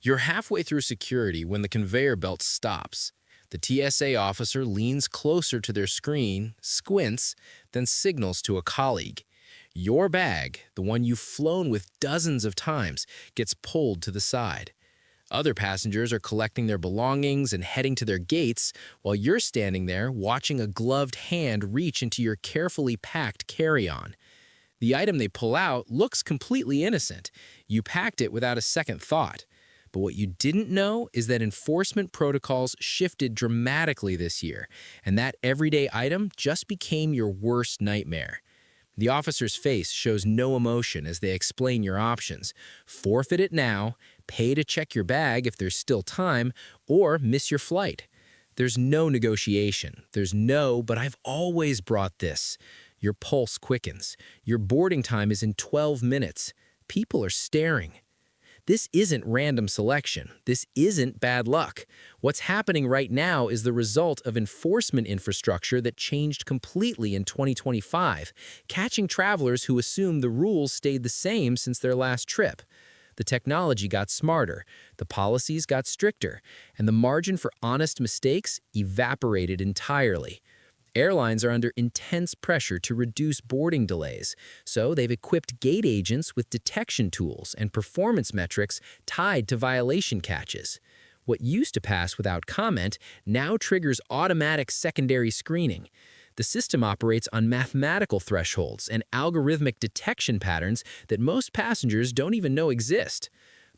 You're halfway through security when the conveyor belt stops. The TSA officer leans closer to their screen, squints, then signals to a colleague. Your bag, the one you've flown with dozens of times, gets pulled to the side. Other passengers are collecting their belongings and heading to their gates while you're standing there watching a gloved hand reach into your carefully packed carry-on. The item they pull out looks completely innocent. You packed it without a second thought. But what you didn't know is that enforcement protocols shifted dramatically this year, and that everyday item just became your worst nightmare. The officer's face shows no emotion as they explain your options. Forfeit it now, pay to check your bag if there's still time, or miss your flight. There's no negotiation. There's no, but I've always brought this. Your pulse quickens. Your boarding time is in 12 minutes. People are staring. This isn't random selection. This isn't bad luck. What's happening right now is the result of enforcement infrastructure that changed completely in 2025, catching travelers who assumed the rules stayed the same since their last trip. The technology got smarter, the policies got stricter, and the margin for honest mistakes evaporated entirely. Airlines are under intense pressure to reduce boarding delays, so they've equipped gate agents with detection tools and performance metrics tied to violation catches. What used to pass without comment now triggers automatic secondary screening. The system operates on mathematical thresholds and algorithmic detection patterns that most passengers don't even know exist.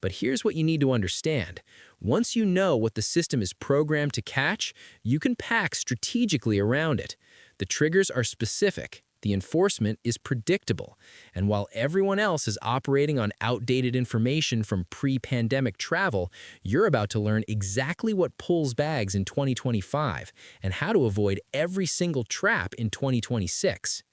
But here's what you need to understand. Once you know what the system is programmed to catch, you can pack strategically around it. The triggers are specific, the enforcement is predictable, and while everyone else is operating on outdated information from pre-pandemic travel, you're about to learn exactly what pulls bags in 2025 and how to avoid every single trap in 2026.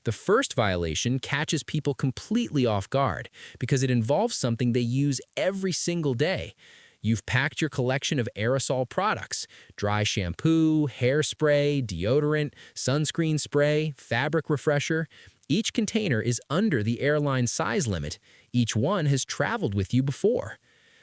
The first violation catches people completely off guard because it involves something they use every single day. You've packed your collection of aerosol products, dry shampoo, hairspray, deodorant, sunscreen spray, fabric refresher. Each container is under the airline size limit. Each one has traveled with you before.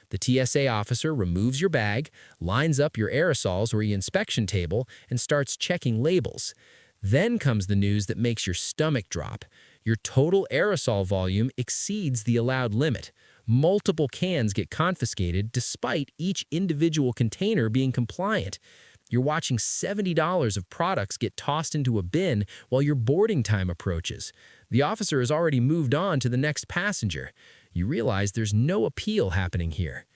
The TSA officer removes your bag, lines up your aerosols or your inspection table, and starts checking labels. Then comes the news that makes your stomach drop. Your total aerosol volume exceeds the allowed limit. Multiple cans get confiscated despite each individual container being compliant. You're watching $70 of products get tossed into a bin while your boarding time approaches. The officer has already moved on to the next passenger. You realize there's no appeal happening here.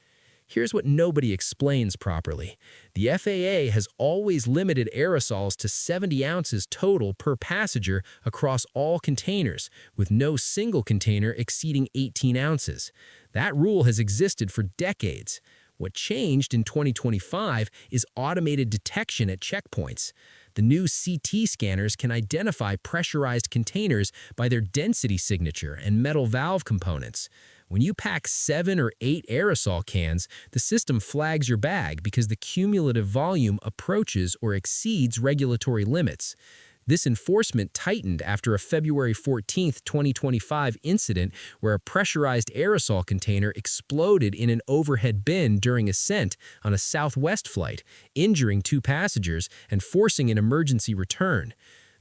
Here's what nobody explains properly. The FAA has always limited aerosols to 70 ounces total per passenger across all containers, with no single container exceeding 18 ounces. That rule has existed for decades. What changed in 2025 is automated detection at checkpoints. The new CT scanners can identify pressurized containers by their density signature and metal valve components. When you pack 7 or 8 aerosol cans, the system flags your bag because the cumulative volume approaches or exceeds regulatory limits. This enforcement tightened after a February 14, 2025 incident where a pressurized aerosol container exploded in an overhead bin during ascent on a Southwest flight, injuring 2 passengers and forcing an emergency return.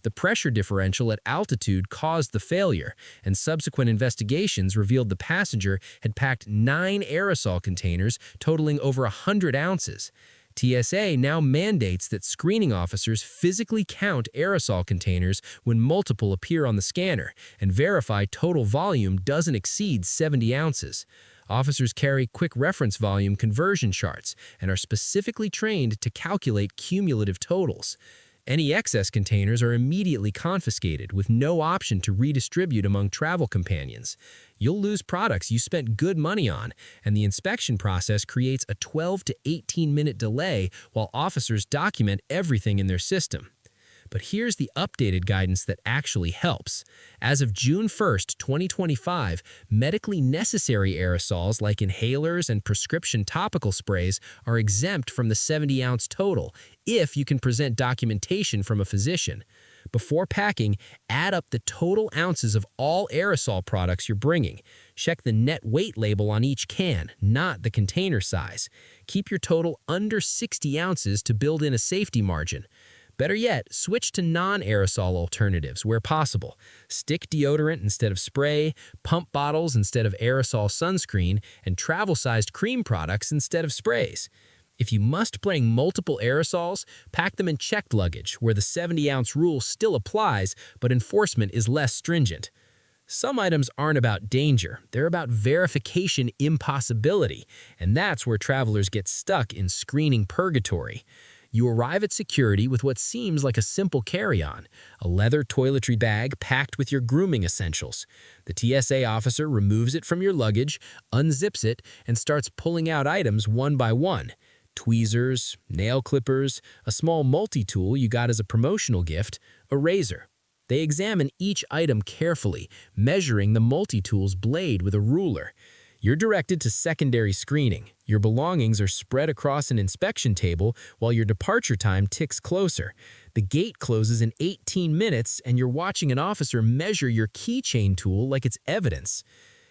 The pressure differential at altitude caused the failure, and subsequent investigations revealed the passenger had packed 9 aerosol containers totaling over 100 ounces. TSA now mandates that screening officers physically count aerosol containers when multiple appear on the scanner and verify total volume doesn't exceed 70 ounces. Officers carry quick reference volume conversion charts and are specifically trained to calculate cumulative totals. Any excess containers are immediately confiscated with no option to redistribute among travel companions. You'll lose products you spent good money on, and the inspection process creates a 12 to 18-minute delay while officers document everything in their system. But here's the updated guidance that actually helps. As of June 1st, 2025, medically necessary aerosols like inhalers and prescription topical sprays are exempt from the 70-ounce total if you can present documentation from a physician. Before packing, add up the total ounces of all aerosol products you're bringing. Check the net weight label on each can, not the container size. Keep your total under 60 ounces to build in a safety margin. Better yet, switch to non-aerosol alternatives where possible. Stick deodorant instead of spray, pump bottles instead of aerosol sunscreen, and travel-sized cream products instead of sprays. If you must bring multiple aerosols, pack them in checked luggage, where the 70-ounce rule still applies, but enforcement is less stringent. Some items aren't about danger, they're about verification impossibility, and that's where travelers get stuck in screening purgatory. You arrive at security with what seems like a simple carry-on, a leather toiletry bag packed with your grooming essentials. The TSA officer removes it from your luggage, unzips it, and starts pulling out items one by one. Tweezers, nail clippers, a small multi-tool you got as a promotional gift, a razor. They examine each item carefully, measuring the multi-tool's blade with a ruler. You're directed to secondary screening. Your belongings are spread across an inspection table while your departure time ticks closer. The gate closes in 18 minutes and you're watching an officer measure your keychain tool like it's evidence.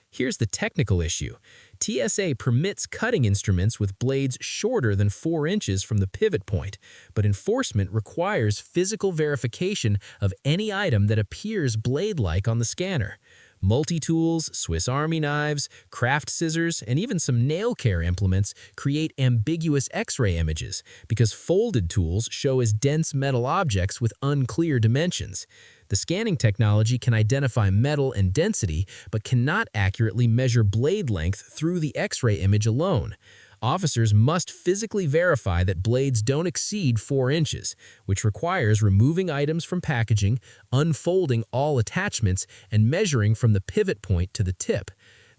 Here's the technical issue. TSA permits cutting instruments with blades shorter than 4 inches from the pivot point, but enforcement requires physical verification of any item that appears blade-like on the scanner. Multi-tools, Swiss Army knives, craft scissors, and even some nail care implements create ambiguous X-ray images because folded tools show as dense metal objects with unclear dimensions. The scanning technology can identify metal and density, but cannot accurately measure blade length through the X-ray image alone. Officers must physically verify that blades don't exceed 4 inches, which requires removing items from packaging, unfolding all attachments, and measuring from the pivot point to the tip.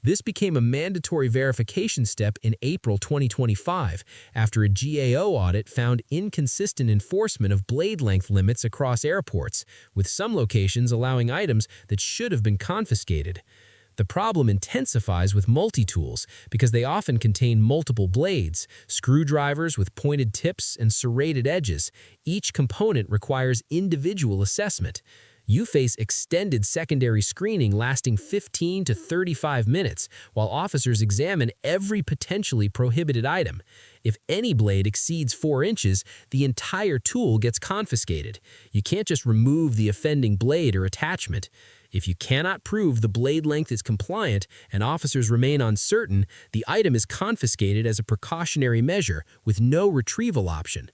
This became a mandatory verification step in April 2025 after a GAO audit found inconsistent enforcement of blade length limits across airports, with some locations allowing items that should have been confiscated. The problem intensifies with multi-tools because they often contain multiple blades, screwdrivers with pointed tips and serrated edges. Each component requires individual assessment. You face extended secondary screening lasting 15 to 35 minutes while officers examine every potentially prohibited item. If any blade exceeds 4 inches, the entire tool gets confiscated. You can't just remove the offending blade or attachment. If you cannot prove the blade length is compliant and officers remain uncertain, the item is confiscated as a precautionary measure with no retrieval option.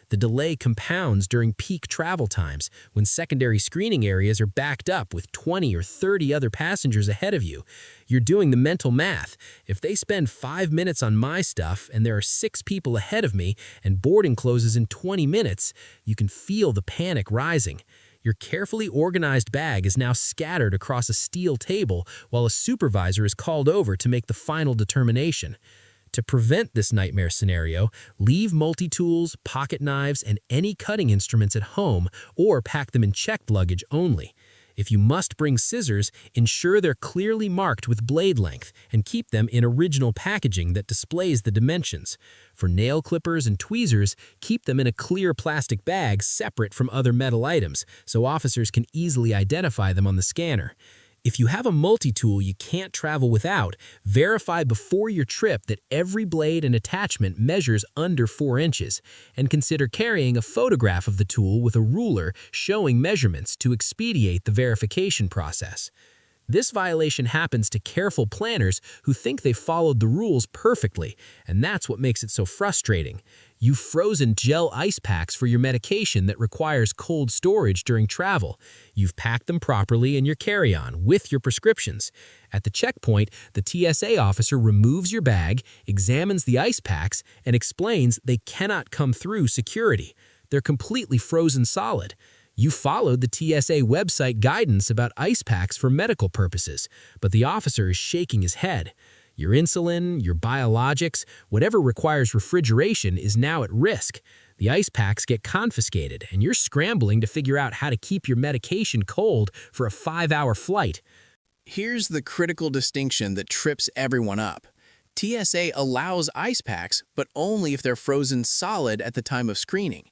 The delay compounds during peak travel times when secondary screening areas are backed up with 20 or 30 other passengers ahead of you. You're doing the mental math. If they spend 5 minutes on my stuff and there are 6 people ahead of me and boarding closes in 20 minutes, you can feel the panic rising. Your carefully organized bag is now scattered across a steel table while a supervisor is called over to make the final determination. To prevent this nightmare scenario, leave multi-tools, pocket knives, and any cutting instruments at home or pack them in checked luggage only. If you must bring scissors, ensure they're clearly marked with blade length and keep them in original packaging that displays the dimensions. For nail clippers and tweezers, keep them in a clear plastic bag separate from other metal items so officers can easily identify them on the scanner. If you have a multi-tool you can't travel without, verify before your trip that every blade and attachment measures under 4 inches, and consider carrying a photograph of the tool with a ruler showing measurements to expedite the verification process. This violation happens to careful planners who think they followed the rules perfectly, and that's what makes it so frustrating. You've frozen gel ice packs for your medication that requires cold storage during travel. You've packed them properly in your carry-on with your prescriptions. At the checkpoint, the TSA officer removes your bag, examines the ice packs, and explains they cannot come through security. They're completely frozen solid. You followed the TSA website guidance about ice packs for medical purposes, but the officer is shaking his head. Your insulin, your biologics, whatever requires refrigeration is now at risk. The ice packs get confiscated, and you're scrambling to figure out how to keep your medication cold for a 5-hour flight. Here's the critical distinction that trips everyone up. TSA allows ice packs, but only if they're frozen solid at the time of screening.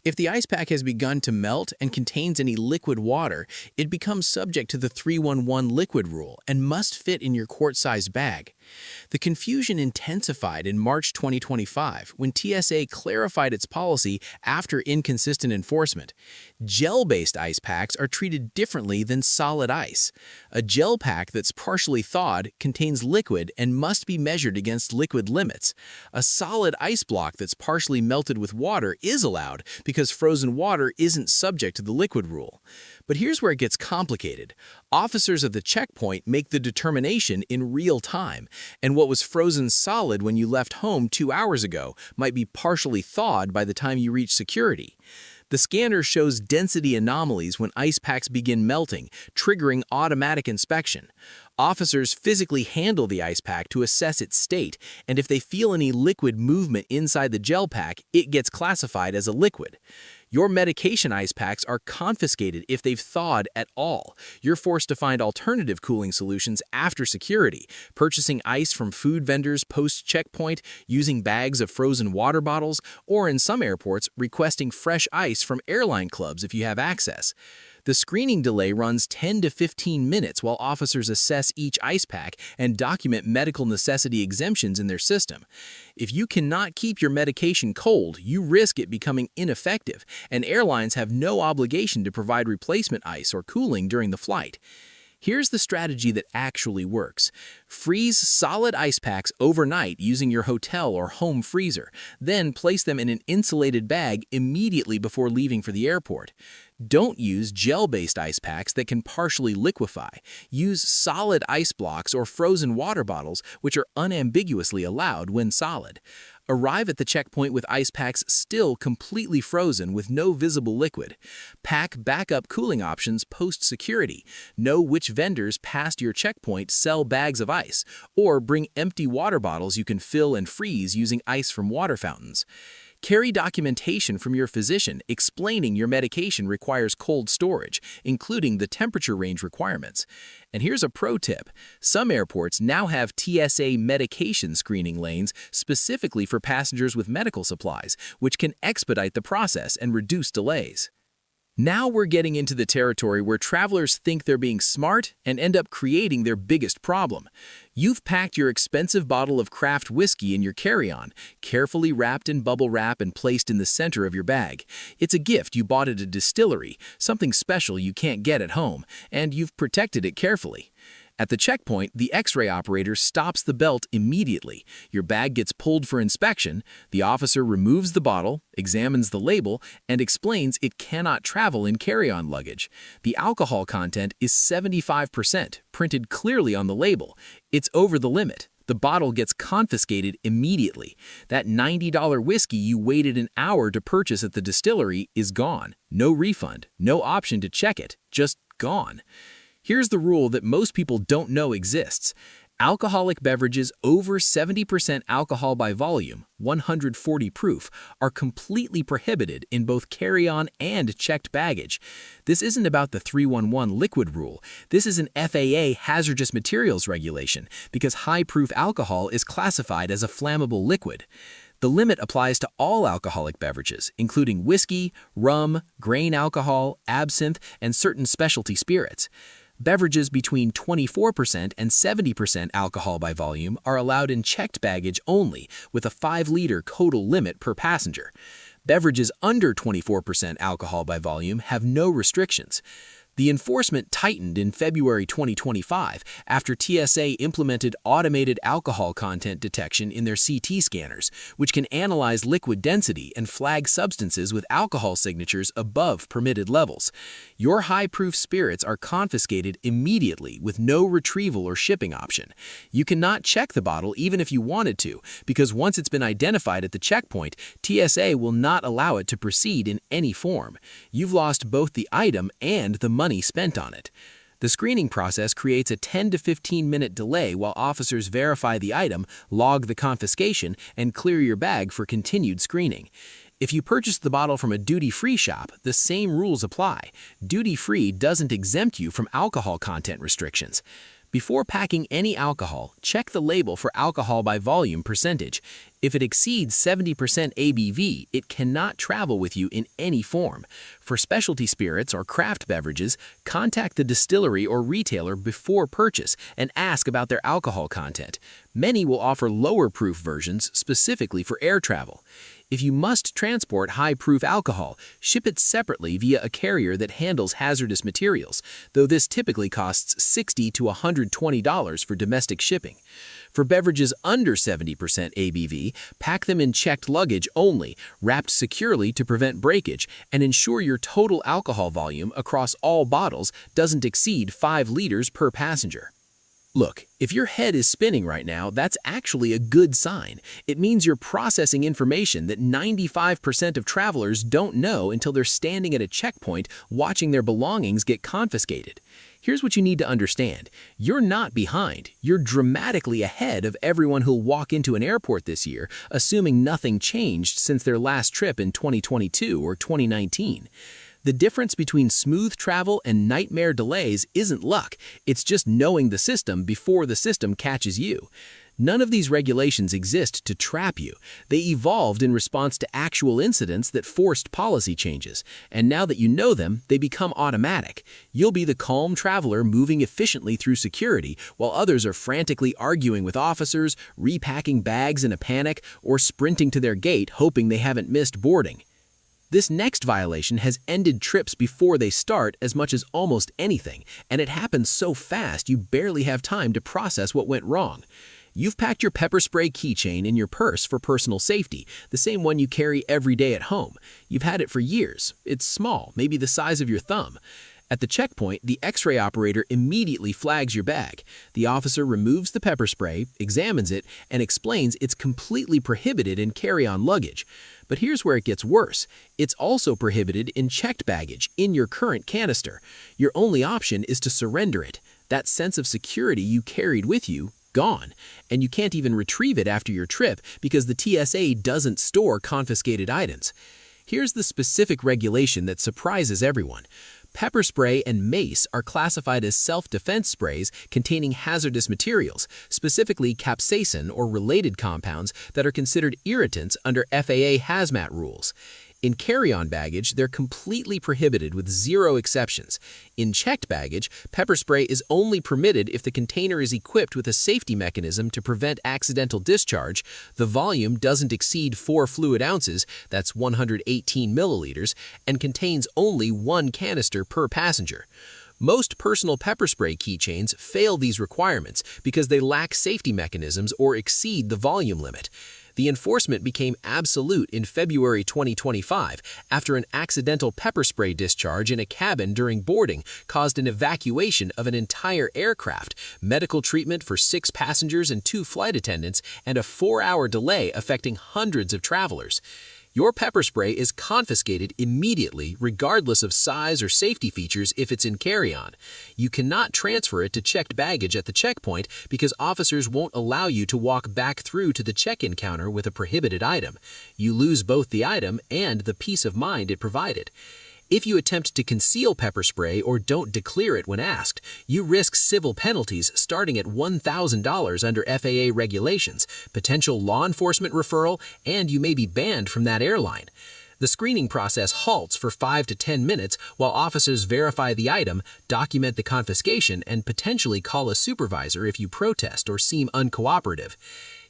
If the ice pack has begun to melt and contains any liquid water, it becomes subject to the 311 liquid rule and must fit in your quart-sized bag. The confusion intensified in March 2025 when TSA clarified its policy after inconsistent enforcement. Gel-based ice packs are treated differently than solid ice. A gel pack that's partially thawed contains liquid and must be measured against liquid limits. A solid ice block that's partially melted with water is allowed because frozen water isn't subject to the liquid rule. But here's where it gets complicated. Officers at the checkpoint make the determination in real time, and what was frozen solid when you left home 2 hours ago might be partially thawed by the time you reach security. The scanner shows density anomalies when ice packs begin melting, triggering automatic inspection. Officers physically handle the ice pack to assess its state, and if they feel any liquid movement inside the gel pack, it gets classified as a liquid. Your medication ice packs are confiscated if they've thawed at all. You're forced to find alternative cooling solutions after security, purchasing ice from food vendors post-checkpoint, using bags of frozen water bottles, or in some airports, requesting fresh ice from airline clubs if you have access. The screening delay runs 10 to 15 minutes while officers assess each ice pack and document medical necessity exemptions in their system. If you cannot keep your medication cold, you risk it becoming ineffective, and airlines have no obligation to provide replacement ice or cooling during the flight. Here's the strategy that actually works. Freeze solid ice packs overnight using your hotel or home freezer, then place them in an insulated bag immediately before leaving for the airport. Don't use gel-based ice packs that can partially liquefy. Use solid ice blocks or frozen water bottles, which are unambiguously allowed when solid. Arrive at the checkpoint with ice packs still completely frozen with no visible liquid. Pack backup cooling options post-security. Know which vendors past your checkpoint sell bags of ice, or bring empty water bottles you can fill and freeze using ice from water fountains. Carry documentation from your physician explaining your medication requires cold storage, including the temperature range requirements. And here's a pro tip. Some airports now have TSA medication screening lanes specifically for passengers with medical supplies, which can expedite the process and reduce delays. Now we're getting into the territory where travelers think they're being smart and end up creating their biggest problem. You've packed your expensive bottle of craft whiskey in your carry-on, carefully wrapped in bubble wrap and placed in the center of your bag. It's a gift you bought at a distillery, something special you can't get at home, and you've protected it carefully. At the checkpoint, the X-ray operator stops the belt immediately. Your bag gets pulled for inspection. The officer removes the bottle, examines the label, and explains it cannot travel in carry-on luggage. The alcohol content is 75%, printed clearly on the label. It's over the limit. The bottle gets confiscated immediately. That $90 whiskey you waited an hour to purchase at the distillery is gone. No refund, no option to check it, just gone. Here's the rule that most people don't know exists. Alcoholic beverages over 70% alcohol by volume, 140 proof, are completely prohibited in both carry-on and checked baggage. This isn't about the 311 liquid rule. This is an FAA hazardous materials regulation because high-proof alcohol is classified as a flammable liquid. The limit applies to all alcoholic beverages, including whiskey, rum, grain alcohol, absinthe, and certain specialty spirits. Beverages between 24% and 70% alcohol by volume are allowed in checked baggage only, with a 5-liter total limit per passenger. Beverages under 24% alcohol by volume have no restrictions. The enforcement tightened in February 2025 after TSA implemented automated alcohol content detection in their CT scanners, which can analyze liquid density and flag substances with alcohol signatures above permitted levels. Your high-proof spirits are confiscated immediately with no retrieval or shipping option. You cannot check the bottle even if you wanted to, because once it's been identified at the checkpoint, TSA will not allow it to proceed in any form. You've lost both the item and the money spent on it. The screening process creates a 10 to 15 minute delay while officers verify the item, log the confiscation, and clear your bag for continued screening. If you purchase the bottle from a duty-free shop, the same rules apply. Duty-free doesn't exempt you from alcohol content restrictions. Before packing any alcohol, check the label for alcohol by volume percentage. If it exceeds 70% ABV, it cannot travel with you in any form. For specialty spirits or craft beverages, contact the distillery or retailer before purchase and ask about their alcohol content. Many will offer lower proof versions specifically for air travel. If you must transport high-proof alcohol, ship it separately via a carrier that handles hazardous materials, though this typically costs $60 to $120 for domestic shipping. For beverages under 70% ABV, pack them in checked luggage only, wrapped securely to prevent breakage, and ensure your total alcohol volume across all bottles doesn't exceed 5 liters per passenger. Look, if your head is spinning right now, that's actually a good sign. It means you're processing information that 95% of travelers don't know until they're standing at a checkpoint watching their belongings get confiscated. Here's what you need to understand. You're not behind. You're dramatically ahead of everyone who'll walk into an airport this year, assuming nothing changed since their last trip in 2022 or 2019. The difference between smooth travel and nightmare delays isn't luck, it's just knowing the system before the system catches you. None of these regulations exist to trap you. They evolved in response to actual incidents that forced policy changes, and now that you know them, they become automatic. You'll be the calm traveler moving efficiently through security, while others are frantically arguing with officers, repacking bags in a panic, or sprinting to their gate hoping they haven't missed boarding. This next violation has ended trips before they start as much as almost anything, and it happens so fast you barely have time to process what went wrong. You've packed your pepper spray keychain in your purse for personal safety, the same one you carry every day at home. You've had it for years. It's small, maybe the size of your thumb. At the checkpoint, the X-ray operator immediately flags your bag. The officer removes the pepper spray, examines it, and explains it's completely prohibited in carry-on luggage. But here's where it gets worse. It's also prohibited in checked baggage, in your current canister. Your only option is to surrender it. That sense of security you carried with you, gone. And you can't even retrieve it after your trip because the TSA doesn't store confiscated items. Here's the specific regulation that surprises everyone. Pepper spray and mace are classified as self-defense sprays containing hazardous materials, specifically capsaicin or related compounds that are considered irritants under FAA hazmat rules. In carry-on baggage, they're completely prohibited with zero exceptions. In checked baggage, pepper spray is only permitted if the container is equipped with a safety mechanism to prevent accidental discharge, the volume doesn't exceed 4 fluid ounces, that's 118 milliliters, and contains only 1 canister per passenger. Most personal pepper spray keychains fail these requirements because they lack safety mechanisms or exceed the volume limit. The enforcement became absolute in February 2025 after an accidental pepper spray discharge in a cabin during boarding caused an evacuation of an entire aircraft, medical treatment for 6 passengers and 2 flight attendants, and a 4-hour delay affecting hundreds of travelers. Your pepper spray is confiscated immediately regardless of size or safety features if it's in carry-on. You cannot transfer it to checked baggage at the checkpoint because officers won't allow you to walk back through to the check-in counter with a prohibited item. You lose both the item and the peace of mind it provided. If you attempt to conceal pepper spray or don't declare it when asked, you risk civil penalties starting at $1,000 under FAA regulations, potential law enforcement referral, and you may be banned from that airline. The screening process halts for 5 to 10 minutes while officers verify the item, document the confiscation, and potentially call a supervisor if you protest or seem uncooperative.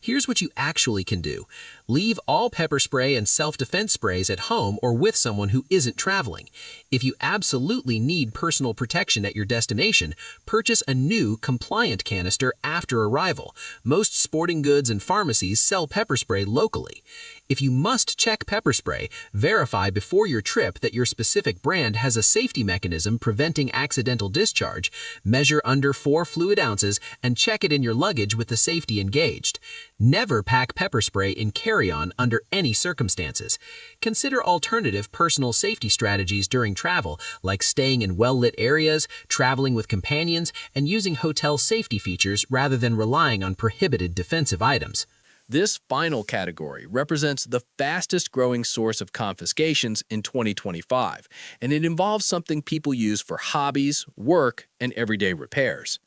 Here's what you actually can do. Leave all pepper spray and self-defense sprays at home or with someone who isn't traveling. If you absolutely need personal protection at your destination, purchase a new, compliant canister after arrival. Most sporting goods and pharmacies sell pepper spray locally. If you must check pepper spray, verify before your trip that your specific brand has a safety mechanism preventing accidental discharge, measure under 4 fluid ounces, and check it in your luggage with the safety engaged. Never pack pepper spray in carry-on under any circumstances. Consider alternative personal safety strategies during travel, like staying in well-lit areas, traveling with companions, and using hotel safety features rather than relying on prohibited defensive items. This final category represents the fastest growing source of confiscations in 2025, and it involves something people use for hobbies, work, and everyday repairs.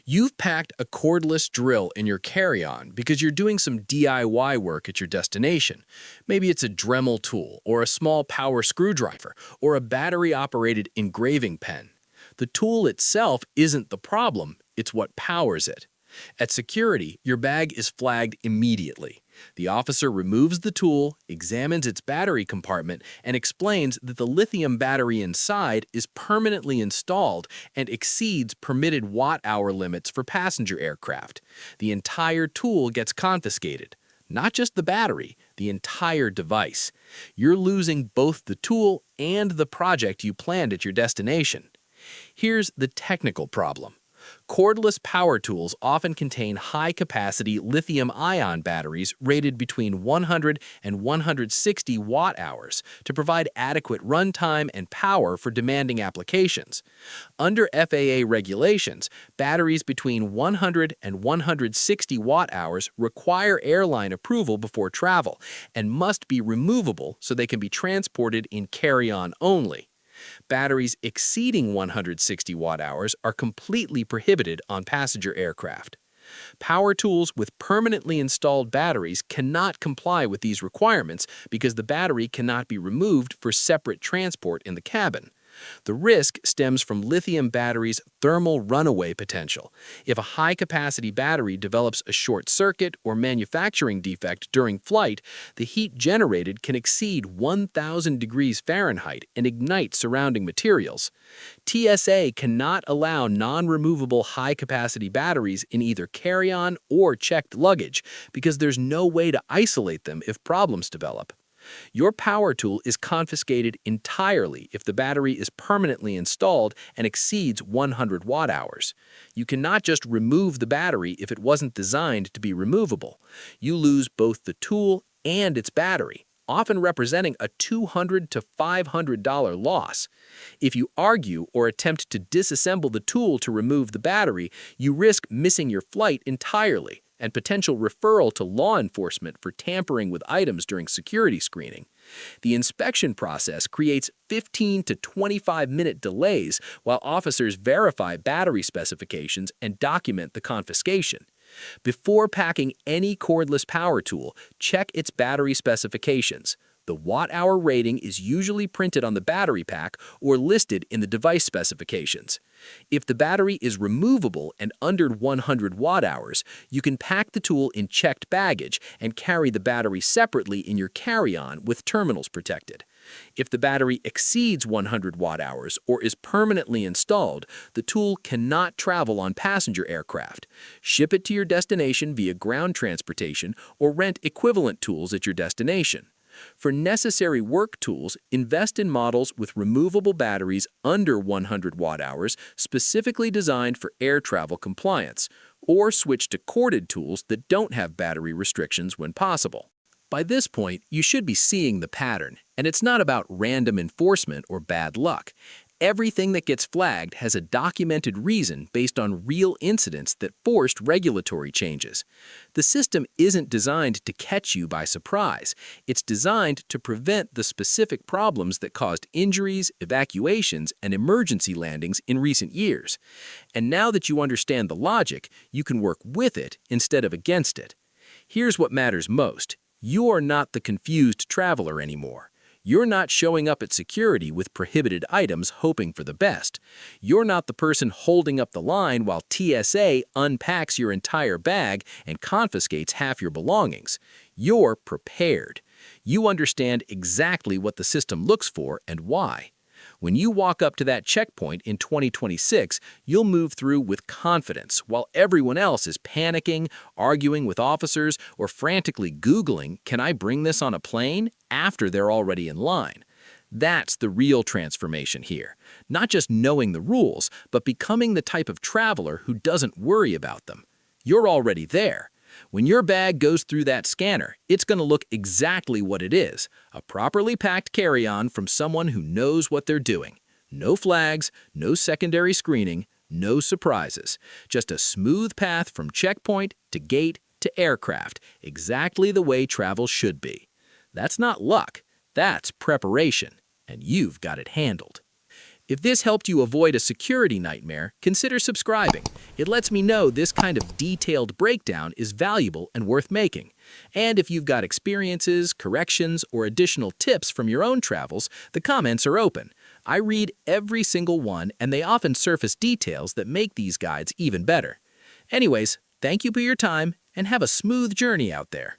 You've packed a cordless drill in your carry-on because you're doing some DIY work at your destination. Maybe it's a Dremel tool, or a small power screwdriver, or a battery-operated engraving pen. The tool itself isn't the problem, it's what powers it. At security, your bag is flagged immediately. The officer removes the tool, examines its battery compartment, and explains that the lithium battery inside is permanently installed and exceeds permitted watt-hour limits for passenger aircraft. The entire tool gets confiscated. Not just the battery, the entire device. You're losing both the tool and the project you planned at your destination. Here's the technical problem. Cordless power tools often contain high-capacity lithium-ion batteries rated between 100 and 160 watt-hours to provide adequate runtime and power for demanding applications. Under FAA regulations, batteries between 100 and 160 watt-hours require airline approval before travel and must be removable so they can be transported in carry-on only. Batteries exceeding 160 watt-hours are completely prohibited on passenger aircraft. Power tools with permanently installed batteries cannot comply with these requirements because the battery cannot be removed for separate transport in the cabin. The risk stems from lithium batteries' thermal runaway potential. If a high-capacity battery develops a short circuit or manufacturing defect during flight, the heat generated can exceed 1,000 degrees Fahrenheit and ignite surrounding materials. TSA cannot allow non-removable high-capacity batteries in either carry-on or checked luggage because there's no way to isolate them if problems develop. Your power tool is confiscated entirely if the battery is permanently installed and exceeds 100 watt-hours. You cannot just remove the battery if it wasn't designed to be removable. You lose both the tool and its battery, often representing a $200 to $500 loss. If you argue or attempt to disassemble the tool to remove the battery, you risk missing your flight entirely and potential referral to law enforcement for tampering with items during security screening. The inspection process creates 15 to 25-minute delays while officers verify battery specifications and document the confiscation. Before packing any cordless power tool, check its battery specifications. The watt-hour rating is usually printed on the battery pack or listed in the device specifications. If the battery is removable and under 100 watt-hours, you can pack the tool in checked baggage and carry the battery separately in your carry-on with terminals protected. If the battery exceeds 100 watt-hours or is permanently installed, the tool cannot travel on passenger aircraft. Ship it to your destination via ground transportation or rent equivalent tools at your destination. For necessary work tools, invest in models with removable batteries under 100 watt-hours specifically designed for air travel compliance, or switch to corded tools that don't have battery restrictions when possible. By this point, you should be seeing the pattern, and it's not about random enforcement or bad luck. Everything that gets flagged has a documented reason based on real incidents that forced regulatory changes. The system isn't designed to catch you by surprise. It's designed to prevent the specific problems that caused injuries, evacuations, and emergency landings in recent years. And now that you understand the logic, you can work with it instead of against it. Here's what matters most. You're not the confused traveler anymore. You're not showing up at security with prohibited items hoping for the best. You're not the person holding up the line while TSA unpacks your entire bag and confiscates half your belongings. You're prepared. You understand exactly what the system looks for and why. When you walk up to that checkpoint in 2026, you'll move through with confidence while everyone else is panicking, arguing with officers, or frantically Googling, "Can I bring this on a plane?" after they're already in line. That's the real transformation here. Not just knowing the rules, but becoming the type of traveler who doesn't worry about them. You're already there. When your bag goes through that scanner, it's going to look exactly what it is, a properly packed carry-on from someone who knows what they're doing. No flags, no secondary screening, no surprises. Just a smooth path from checkpoint to gate to aircraft, exactly the way travel should be. That's not luck, that's preparation, and you've got it handled. If this helped you avoid a security nightmare, consider subscribing. It lets me know this kind of detailed breakdown is valuable and worth making. And if you've got experiences, corrections, or additional tips from your own travels, the comments are open. I read every single one, and they often surface details that make these guides even better. Anyways, thank you for your time, and have a smooth journey out there.